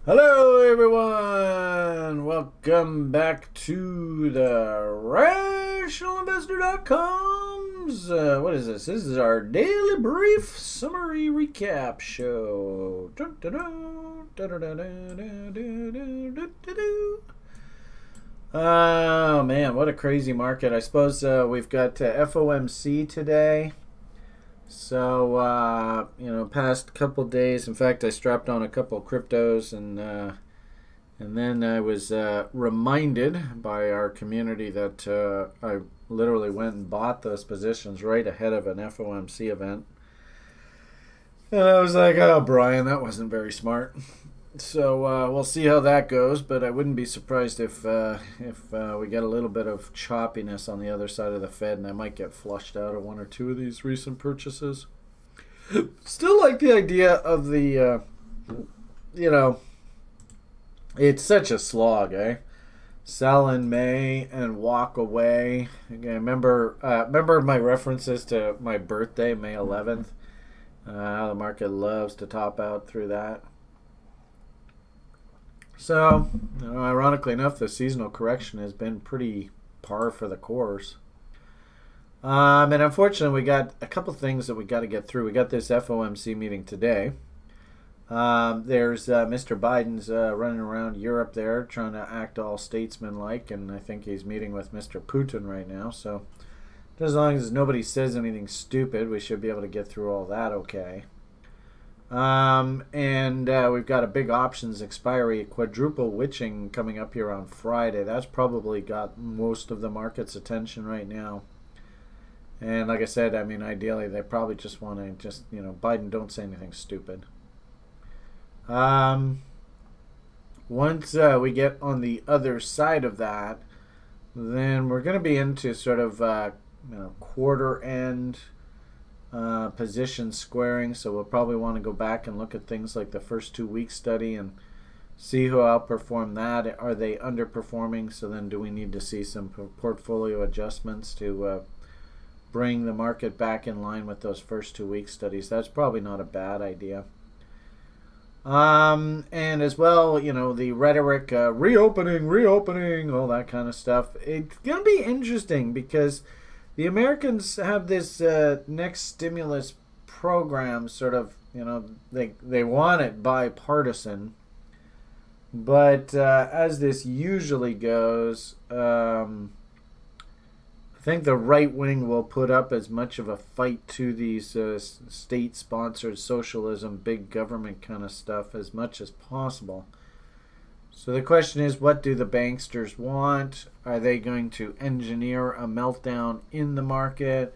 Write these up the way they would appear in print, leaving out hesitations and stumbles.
Hello, everyone. Welcome back to the RationalInvestor.com's. What is this? This is our daily brief summary recap show. Oh man, what a crazy market! I suppose we've got FOMC today. So, past couple days. In fact, I strapped on a couple cryptos, and then I was reminded by our community that I literally went and bought those positions right ahead of an FOMC event. And I was like, "Oh, Brian, that wasn't very smart." So we'll see how that goes, but I wouldn't be surprised if we get a little bit of choppiness on the other side of the Fed, and I might get flushed out of one or two of these recent purchases. Still like the idea of the, it's such a slog, eh? Sell in May and walk away. Again, remember my references to my birthday, May 11th. How the market loves to top out through that. So, ironically enough, the seasonal correction has been pretty par for the course. And unfortunately, we got a couple things that we got to get through. We got this FOMC meeting today. There's Mr. Biden's running around Europe there trying to act all statesman-like, and I think he's meeting with Mr. Putin right now. So, as long as nobody says anything stupid, we should be able to get through all that okay. And we've got a big options expiry, quadruple witching coming up here on Friday. That's probably got most of the market's attention right now. And like I said, ideally they probably just want to Biden, don't say anything stupid. Once we get on the other side of that, then we're going to be into sort of quarter end position squaring, so we'll probably want to go back and look at things like the first 2 week study and see who outperformed that. Are they underperforming? So then do we need to see some portfolio adjustments to bring the market back in line with those first 2 week studies? That's probably not a bad idea. And as well, the rhetoric, reopening, all that kind of stuff. It's going to be interesting because the Americans have this next stimulus program sort of, they want it bipartisan. But as this usually goes, I think the right wing will put up as much of a fight to these state-sponsored socialism, big government kind of stuff as much as possible. So the question is, what do the banksters want? Are they going to engineer a meltdown in the market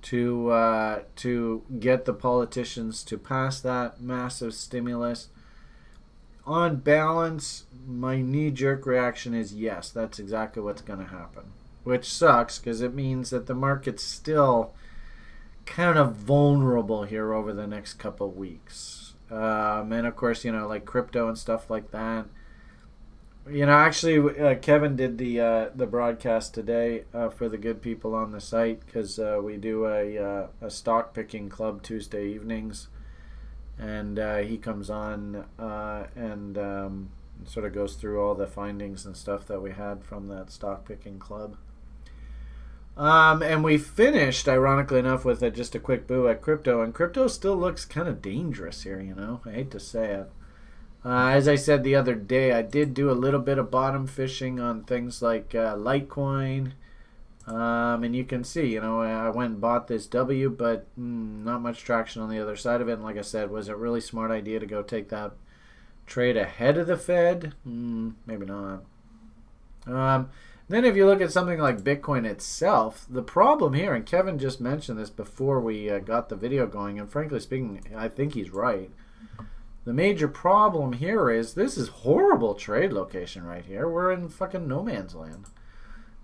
to get the politicians to pass that massive stimulus? On balance, my knee-jerk reaction is yes, that's exactly what's going to happen. Which sucks because it means that the market's still kind of vulnerable here over the next couple of weeks. And of course, like crypto and stuff like that. Actually, Kevin did the broadcast today for the good people on the site because we do a stock picking club Tuesday evenings, and he comes on and sort of goes through all the findings and stuff that we had from that stock picking club. And we finished, ironically enough, with just a quick boo at crypto, and crypto still looks kind of dangerous here. I hate to say it. As I said the other day, I did do a little bit of bottom fishing on things like Litecoin. And you can see, I went and bought this W, but not much traction on the other side of it. And like I said, was it a really smart idea to go take that trade ahead of the Fed? Maybe not. Then if you look at something like Bitcoin itself, the problem here, and Kevin just mentioned this before we got the video going, and frankly speaking, I think he's right. The major problem here is this is horrible trade location right here. We're in fucking no man's land.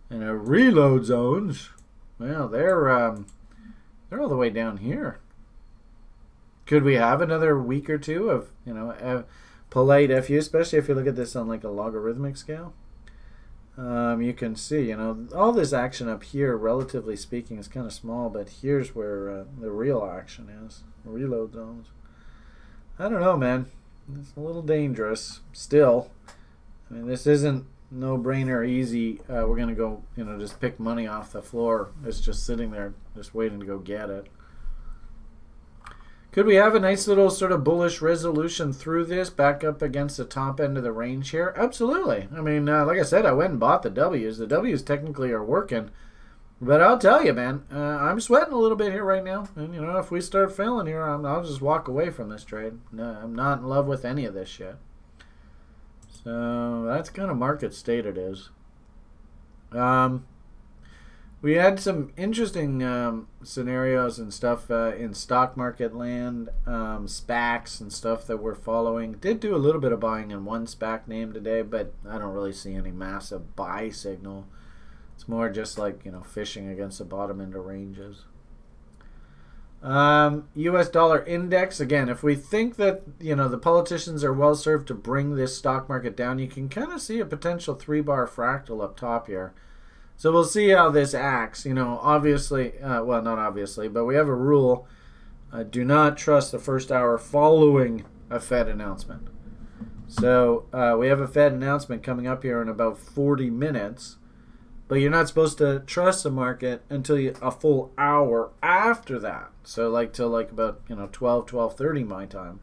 And our reload zones, well, they're all the way down here. Could we have another week or two of, polite FU, especially if you look at this on like a logarithmic scale? You can see, all this action up here, relatively speaking, is kind of small, but here's where the real action is. Reload zones. I don't know, man. it's a little dangerous still. I mean, this isn't no-brainer easy. We're going to go, just pick money off the floor. It's just sitting there, just waiting to go get it. Could we have a nice little sort of bullish resolution through this, back up against the top end of the range here? Absolutely. I mean, like I said, I went and bought the W's. The W's technically are working. But I'll tell you, man, I'm sweating a little bit here right now. And, if we start failing here, I'll just walk away from this trade. No, I'm not in love with any of this shit. So that's kind of market state it is. We had some interesting scenarios and stuff in stock market land, SPACs and stuff that we're following. Did do a little bit of buying in one SPAC name today, but I don't really see any massive buy signal. It's more just like, fishing against the bottom end of ranges. U.S. dollar index, again, if we think that, the politicians are well served to bring this stock market down, you can kind of see a potential 3-bar fractal up top here. So we'll see how this acts. Obviously, well, not obviously, but we have a rule. Do not trust the first hour following a Fed announcement. So we have a Fed announcement coming up here in about 40 minutes. But you're not supposed to trust the market until a full hour after that. So till about 12:30 my time.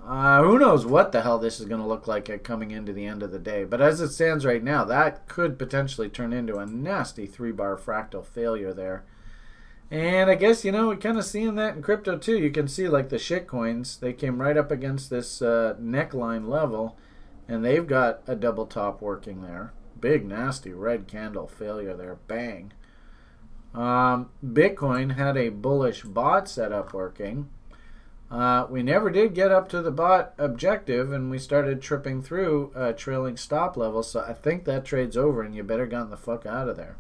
Who knows what the hell this is going to look like coming into the end of the day. But as it stands right now, that could potentially turn into a nasty 3-bar fractal failure there. And I guess, we're kind of seeing that in crypto too. You can see like the shit coins, they came right up against this neckline level. And they've got a double top working there. Big, nasty red candle failure there. Bang. Bitcoin had a bullish bot setup working. We never did get up to the bot objective, and we started tripping through trailing stop levels. So I think that trade's over, and you better get the fuck out of there.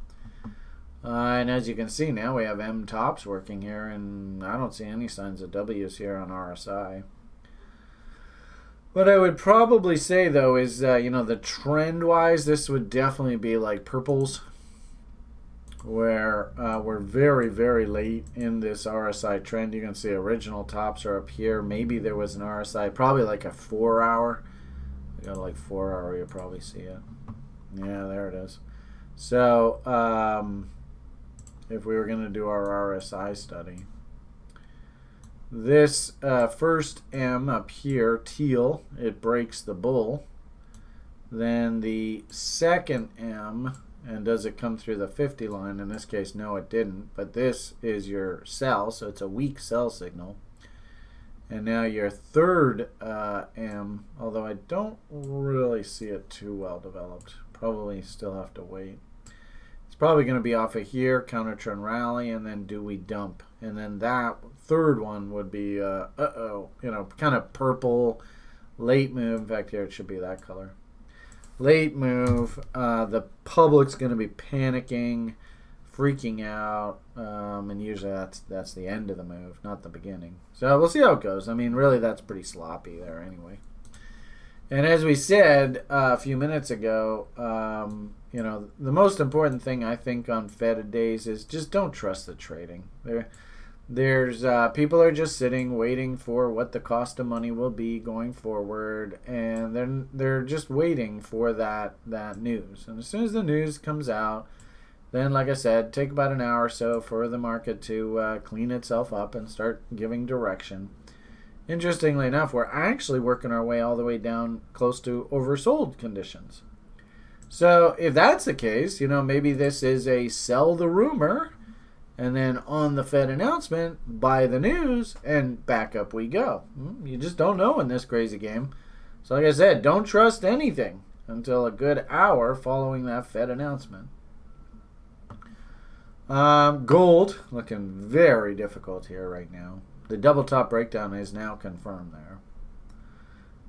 And as you can see now, we have M tops working here, and I don't see any signs of W's here on RSI. What I would probably say, though, is, the trend-wise, this would definitely be like purples, where we're very, very late in this RSI trend. You can see original tops are up here. Maybe there was an RSI, probably like a 4-hour. I got like 4-hour, you'll probably see it. Yeah, there it is. So, if we were going to do our RSI study, this first M up here, teal, it breaks the bull. Then the second M, and does it come through the 50 line? In this case, no, it didn't. But this is your sell, so it's a weak sell signal. And now your third M, although I don't really see it too well developed. Probably still have to wait. It's probably going to be off of here, counter trend rally, and then do we dump? And then that third one would be, kind of purple, late move. In fact, here it should be that color. Late move. The public's going to be panicking, freaking out, and usually that's the end of the move, not the beginning. So we'll see how it goes. I mean, really, that's pretty sloppy there anyway. And as we said a few minutes ago, the most important thing I think on Fed days is just don't trust the trading. There's people are just sitting waiting for what the cost of money will be going forward, and they're just waiting for that news. And as soon as the news comes out, then, like I said, take about an hour or so for the market to clean itself up and start giving direction. Interestingly enough, we're actually working our way all the way down close to oversold conditions. So if that's the case, maybe this is a sell the rumor, and then on the Fed announcement, buy the news, and back up we go. You just don't know in this crazy game. So like I said, don't trust anything until a good hour following that Fed announcement. Gold, looking very difficult here right now. The double top breakdown is now confirmed there.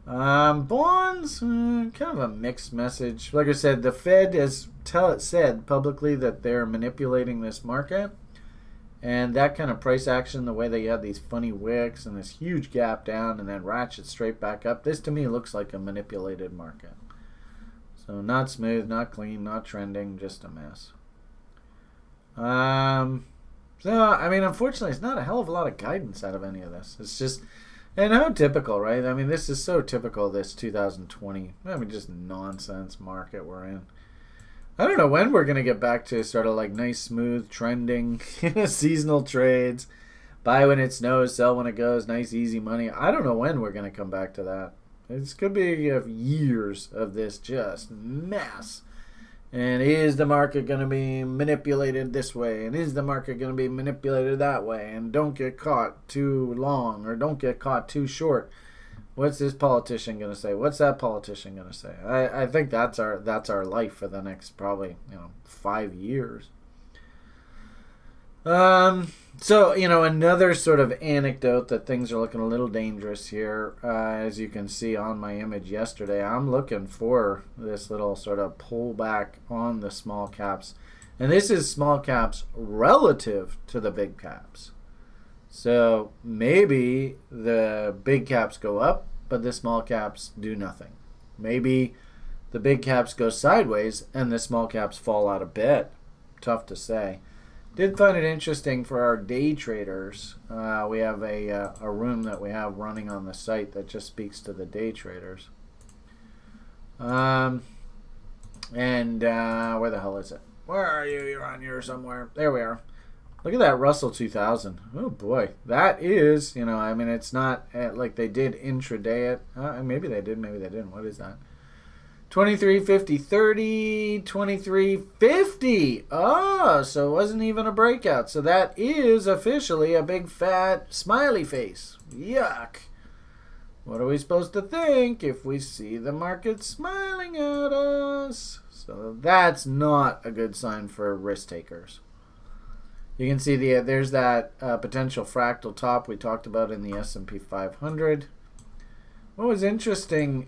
Bonds, kind of a mixed message. Like I said, the Fed has said publicly that they're manipulating this market. And that kind of price action, the way that you have these funny wicks and this huge gap down and then ratchet straight back up, this to me looks like a manipulated market. So not smooth, not clean, not trending, just a mess. So, I mean, unfortunately, it's not a hell of a lot of guidance out of any of this. It's just And how typical, right? I mean, this is so typical, this 2020, I mean, just nonsense market we're in. I don't know when we're going to get back to sort of like nice, smooth, trending, seasonal trades. Buy when it snows, sell when it goes, nice, easy money. I don't know when we're going to come back to that. It's going to be years of this just mess. And is the market going to be manipulated this way? And is the market going to be manipulated that way? And don't get caught too long or don't get caught too short. What's this politician going to say? What's that politician going to say? I think that's our life for the next probably 5 years. So, another sort of anecdote that things are looking a little dangerous here. As you can see on my image yesterday, I'm looking for this little sort of pullback on the small caps. And this is small caps relative to the big caps. So maybe the big caps go up, but the small caps do nothing. Maybe the big caps go sideways and the small caps fall out a bit. Tough to say. Did find it interesting for our day traders. We have a room that we have running on the site that just speaks to the day traders. And where the hell is it? Where are you? You're on here somewhere. There we are. Look at that Russell 2000. Oh boy, that is, it's not like they did intraday it. Maybe they did, maybe they didn't. What is that? 23.50, 30, 23.50. Oh, so it wasn't even a breakout. So that is officially a big fat smiley face. Yuck. What are we supposed to think if we see the market smiling at us? So that's not a good sign for risk takers. You can see there's that potential fractal top we talked about in the S&P 500. What was interesting,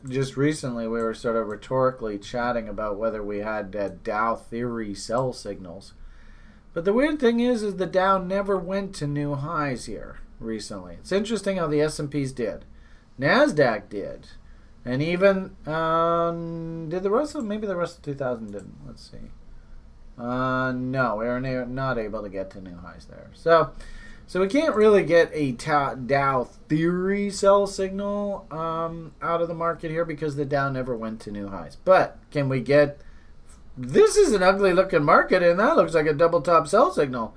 just recently we were sort of rhetorically chatting about whether we had Dow theory sell signals. But the weird thing is the Dow never went to new highs here recently. It's interesting how the S&Ps did. NASDAQ did. And even, did the Russell, maybe the Russell 2000 didn't. Let's see. No, we were not able to get to new highs there. So we can't really get a Dow theory sell signal out of the market here because the Dow never went to new highs. But can we get... This is an ugly looking market and that looks like a double top sell signal.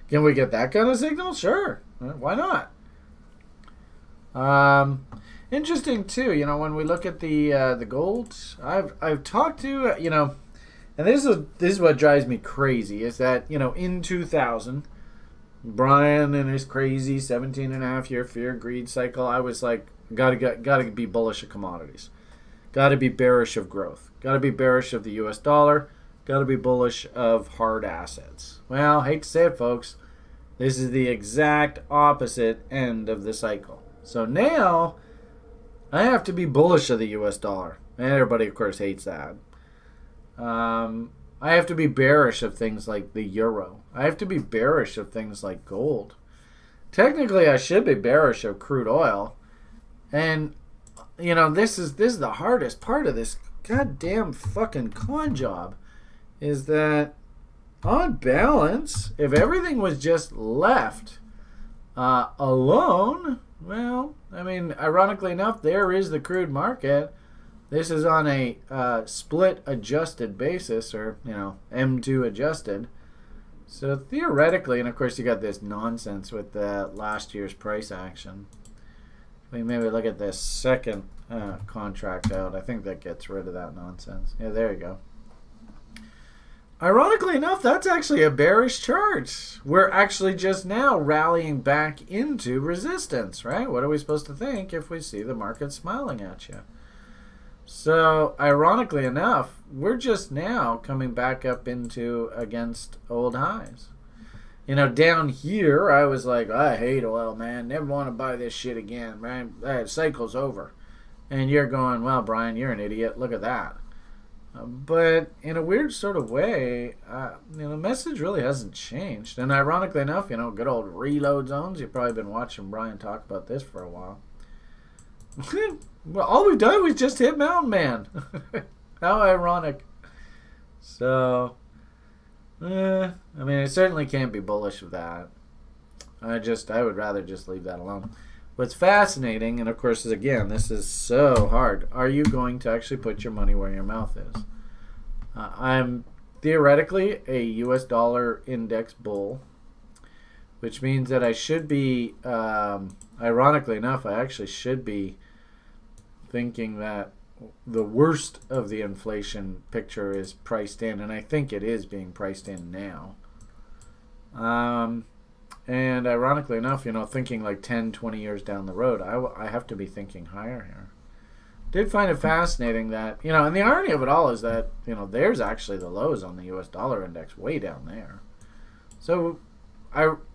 Can we get that kind of signal? Sure. Why not? Interesting too, when we look at the gold, I've talked to, and this is what drives me crazy is that, in 2000... Brian and his crazy 17.5-year fear greed cycle, I was like, gotta be bullish of commodities, gotta be bearish of growth, gotta be bearish of the U.S. dollar, gotta be bullish of hard assets. Well, hate to say it, folks, this is the exact opposite end of the cycle. So now I have to be bullish of the U.S. dollar, and everybody, of course, hates that. I have to be bearish of things like the euro. I have to be bearish of things like gold. Technically, I should be bearish of crude oil. And, this is the hardest part of this goddamn fucking con job is that, on balance, if everything was just left alone, well, ironically enough, there is the crude market. This is on a split adjusted basis, or, M2 adjusted. So theoretically, and of course you got this nonsense with the last year's price action. We maybe look at this second contract out. I think that gets rid of that nonsense. Yeah, there you go. Ironically enough, that's actually a bearish chart. We're actually just now rallying back into resistance, right? What are we supposed to think if we see the market smiling at you? So, ironically enough, we're just now coming back up into against old highs. Down here, I was like, I hate oil, man. Never want to buy this shit again, man. That cycle's over. And you're going, well, Brian, you're an idiot. Look at that. But in a weird sort of way, the message really hasn't changed. And ironically enough, good old reload zones. You've probably been watching Brian talk about this for a while. Well, all we've done was just hit Mountain Man. How ironic. So, I certainly can't be bullish of that. I would rather just leave that alone. What's fascinating, and of course, is again, this is so hard. Are you going to actually put your money where your mouth is? I'm theoretically a U.S. dollar index bull, which means that I should be, ironically enough, I actually should be thinking that the worst of the inflation picture is priced in, and I think it is being priced in now. And ironically enough, thinking like 10, 20 years down the road, I have to be thinking higher here. Did find it fascinating that, and the irony of it all is that, there's actually the lows on the U.S. dollar index way down there. So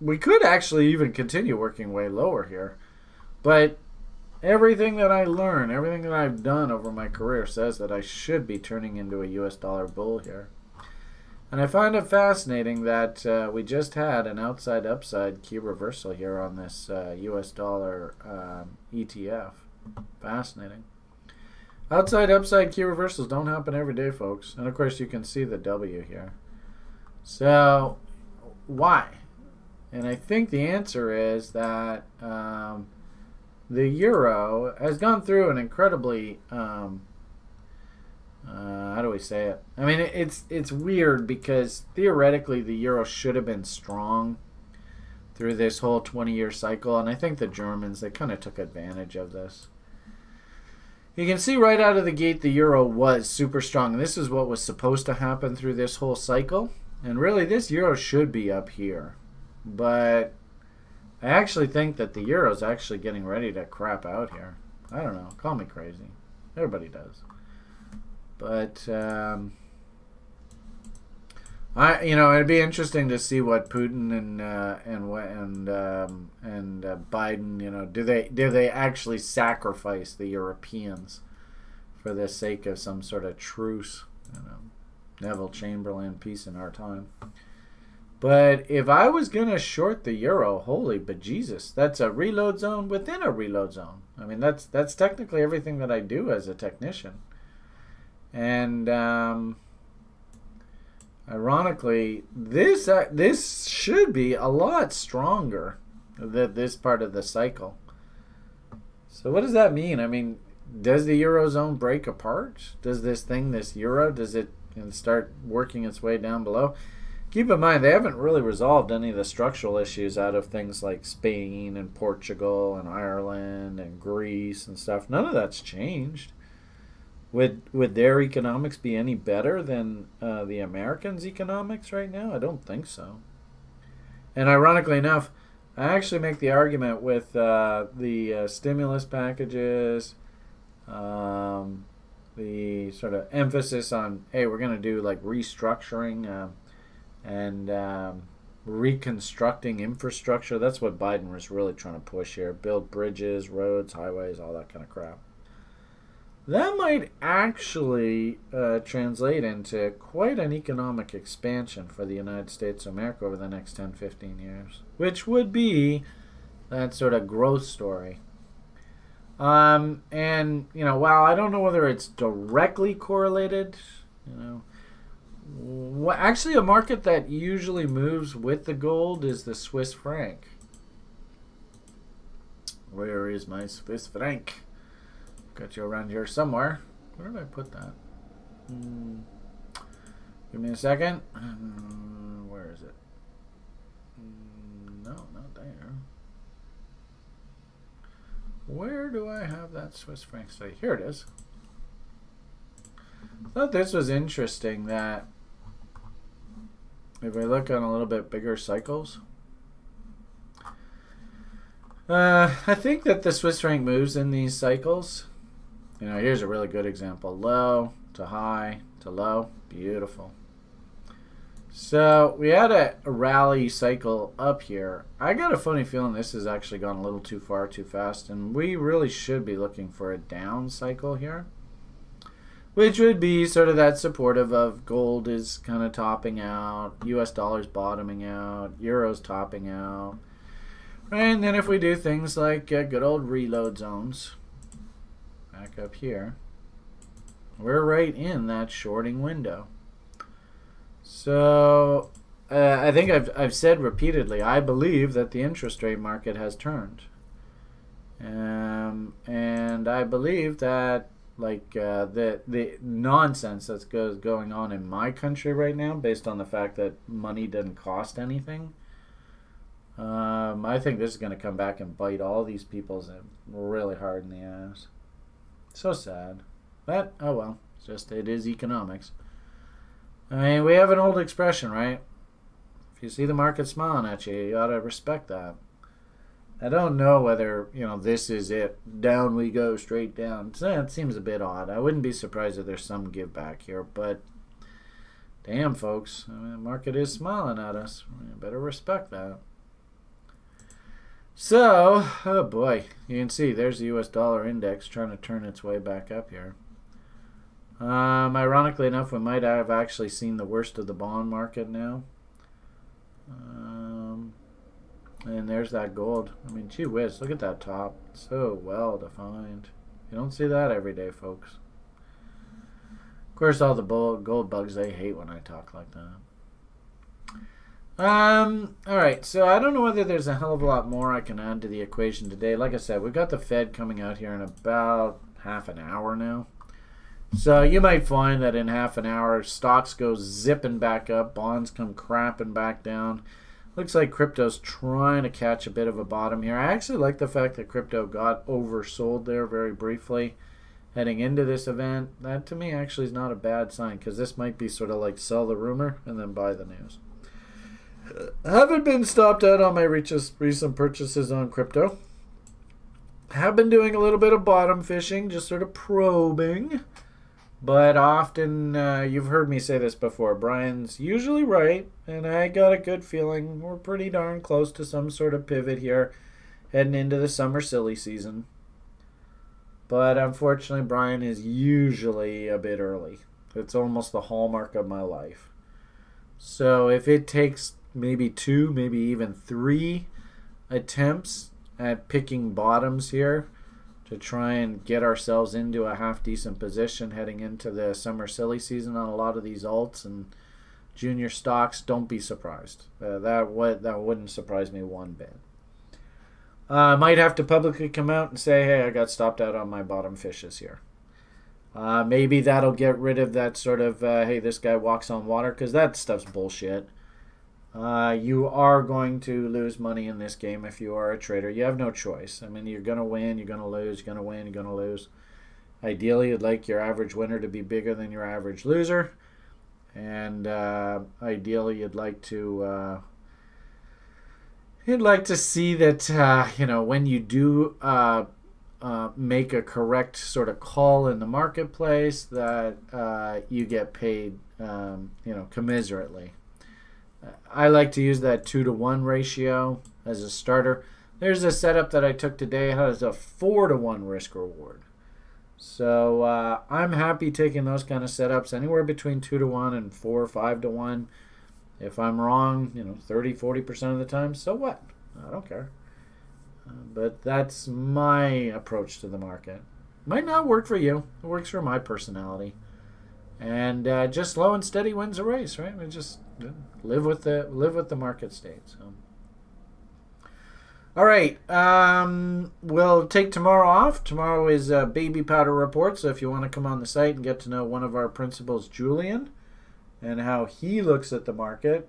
we could actually even continue working way lower here. But everything that I learn, everything that I've done over my career says that I should be turning into a U.S. dollar bull here. And I find it fascinating that we just had an outside upside key reversal here on this U.S. dollar ETF. Fascinating. Outside upside key reversals don't happen every day, folks. And of course, you can see the W here. So, why? And I think the answer is that the euro has gone through an incredibly how do we say it? I mean, it's weird because theoretically the euro should have been strong through this whole 20-year cycle, and I think the Germans, they kind of took advantage of this. You can see right out of the gate the euro was super strong. This is what was supposed to happen through this whole cycle, and really this euro should be up here. But I actually think that the euro's actually getting ready to crap out here. I don't know. Call me crazy. Everybody does. But it'd be interesting to see what Putin and Biden, do they actually sacrifice the Europeans for the sake of some sort of truce? Neville Chamberlain, peace in our time. But if I was gonna short the euro, holy bejesus, that's a reload zone within a reload zone. I mean, that's technically everything that I do as a technician. And ironically, this should be a lot stronger than this part of the cycle. So what does that mean? I mean, does the eurozone break apart? Does this euro, does it start working its way down below? Keep in mind, they haven't really resolved any of the structural issues out of things like Spain and Portugal and Ireland and Greece and stuff. None of that's changed. Would their economics be any better than the Americans' economics right now? I don't think so. And ironically enough, I actually make the argument with the stimulus packages, the sort of emphasis on, hey, we're going to do like restructuring and reconstructing infrastructure. That's what Biden was really trying to push here. Build bridges, roads, highways, all that kind of crap. That might actually translate into quite an economic expansion for the United States of America over the next 10, 15 years, which would be that sort of growth story. And, while I don't know whether it's directly correlated, actually a market that usually moves with the gold is the Swiss franc. Where is my Swiss franc? Got you around here somewhere. Where did I put that? Give me a second. Where is it? No, not there. Where do I have that Swiss franc study? Here it is. I thought this was interesting that if we look on a little bit bigger cycles, I think that the Swiss franc moves in these cycles. Here's a really good example. Low to high to low. Beautiful. So we had a rally cycle up here. I got a funny feeling this has actually gone a little too far, too fast, and we really should be looking for a down cycle here, which would be sort of that supportive of gold is kind of topping out, US dollars bottoming out, euros topping out. Right, and then if we do things like good old reload zones, back up here, we're right in that shorting window. So I think I've said repeatedly, I believe that the interest rate market has turned. and I believe that the nonsense that's going on in my country right now, based on the fact that money doesn't cost anything, I think this is going to come back and bite all these people really hard in the ass. So sad, but oh well. It is economics. I mean, we have an old expression, right? If you see the market smiling at you, you ought to respect that. I don't know whether, this is it. Down we go, straight down. It seems a bit odd. I wouldn't be surprised if there's some give back here, but damn, folks, the market is smiling at us. We better respect that. So, oh boy, you can see there's the US dollar index trying to turn its way back up here. Ironically enough, we might have actually seen the worst of the bond market now. And there's that gold. I mean, gee whiz, look at that top. So well defined. You don't see that every day, folks. Of course, all the gold bugs, they hate when I talk like that. Alright, so I don't know whether there's a hell of a lot more I can add to the equation today. Like I said, we've got the Fed coming out here in about half an hour now. So you might find that in half an hour, stocks go zipping back up, bonds come crapping back down. Looks like crypto's trying to catch a bit of a bottom here. I actually like the fact that crypto got oversold there very briefly heading into this event. That to me actually is not a bad sign, because this might be sort of like sell the rumor and then buy the news. Haven't been stopped out on my recent purchases on crypto. Have been doing a little bit of bottom fishing, just sort of probing. But often, you've heard me say this before, Brian's usually right, and I got a good feeling we're pretty darn close to some sort of pivot here, heading into the summer silly season. But unfortunately, Brian is usually a bit early. It's almost the hallmark of my life. So if it takes maybe 2, maybe even 3 attempts at picking bottoms here, to try and get ourselves into a half-decent position heading into the summer silly season on a lot of these alts and junior stocks, don't be surprised. That wouldn't surprise me one bit. I might have to publicly come out and say, hey, I got stopped out on my bottom fishes here. Maybe that'll get rid of that sort of, hey, this guy walks on water, because that stuff's bullshit. You are going to lose money in this game if you are a trader. You have no choice. I mean, you're going to win, you're going to lose, you're going to win, you're going to lose. Ideally, you'd like your average winner to be bigger than your average loser. And ideally, you'd like to see that, when you do make a correct sort of call in the marketplace, that you get paid, commiserately. I like to use that 2-to-1 ratio as a starter. There's a setup that I took today. It has a 4-to-1 risk reward. So I'm happy taking those kind of setups anywhere between 2-to-1 and 4 or 5-to-1. If I'm wrong, 30, 40% of the time, so what? I don't care. But that's my approach to the market. Might not work for you. It works for my personality. And just slow and steady wins a race, right? We just live with the market state. So, all right, we'll take tomorrow off. Tomorrow is baby powder report. So if you want to come on the site and get to know one of our principals, Julian, and how he looks at the market,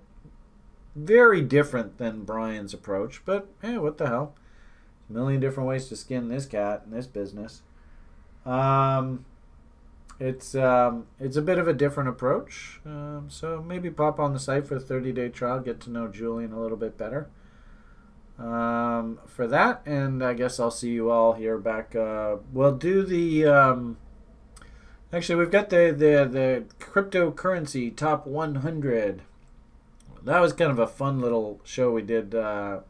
very different than Brian's approach. But hey, what the hell? A million different ways to skin this cat in this business. It's a bit of a different approach, so maybe pop on the site for a 30-day trial, get to know Julian a little bit better for that, and I guess I'll see you all here back. We'll do the actually, we've got the cryptocurrency top 100. That was kind of a fun little show we did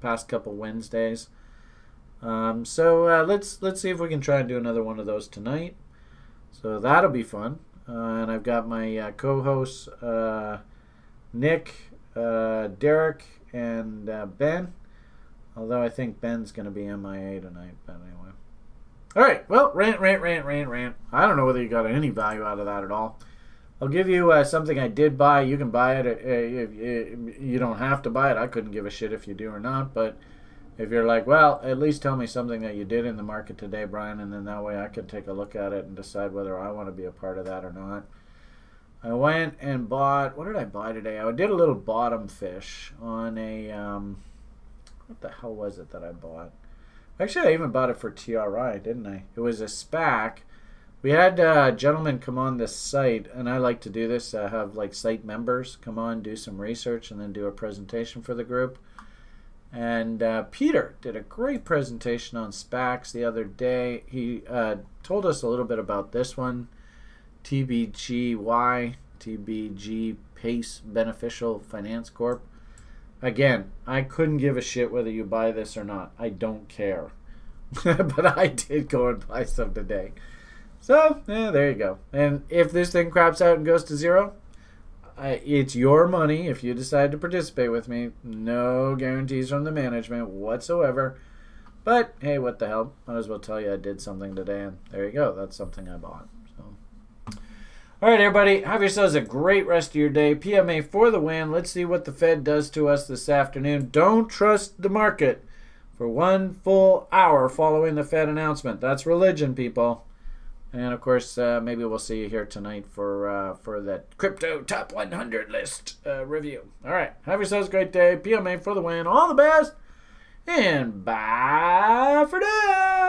past couple Wednesdays. So let's see if we can try and do another one of those tonight. So that'll be fun. And I've got my co-hosts, Nick, Derek, and Ben. Although I think Ben's going to be MIA tonight. But anyway. All right. Well, rant. I don't know whether you got any value out of that at all. I'll give you something I did buy. You can buy it. You don't have to buy it. I couldn't give a shit if you do or not. But if you're like, well, at least tell me something that you did in the market today, Brian, and then that way I can take a look at it and decide whether I want to be a part of that or not. I went and bought, what did I buy today? I did a little bottom fish on a, what the hell was it that I bought? Actually, I even bought it for TRI, didn't I? It was a SPAC. We had a gentleman come on this site, and I like to do this, have like site members come on, do some research, and then do a presentation for the group. And Peter did a great presentation on SPACs the other day. He told us a little bit about this one, TBGY, TBG Pace Beneficial Finance Corp. Again, I couldn't give a shit whether you buy this or not. I don't care. But I did go and buy some today. So, yeah, there you go. And if this thing craps out and goes to zero, it's your money if you decide to participate with me. No guarantees from the management whatsoever. But, hey, what the hell? Might as well tell you I did something today, and there you go. That's something I bought. So, all right, everybody. Have yourselves a great rest of your day. PMA for the win. Let's see what the Fed does to us this afternoon. Don't trust the market for 1 full hour following the Fed announcement. That's religion, people. And, of course, maybe we'll see you here tonight for that Crypto Top 100 list review. All right. Have yourselves a great day. PMA for the win. All the best. And bye for now.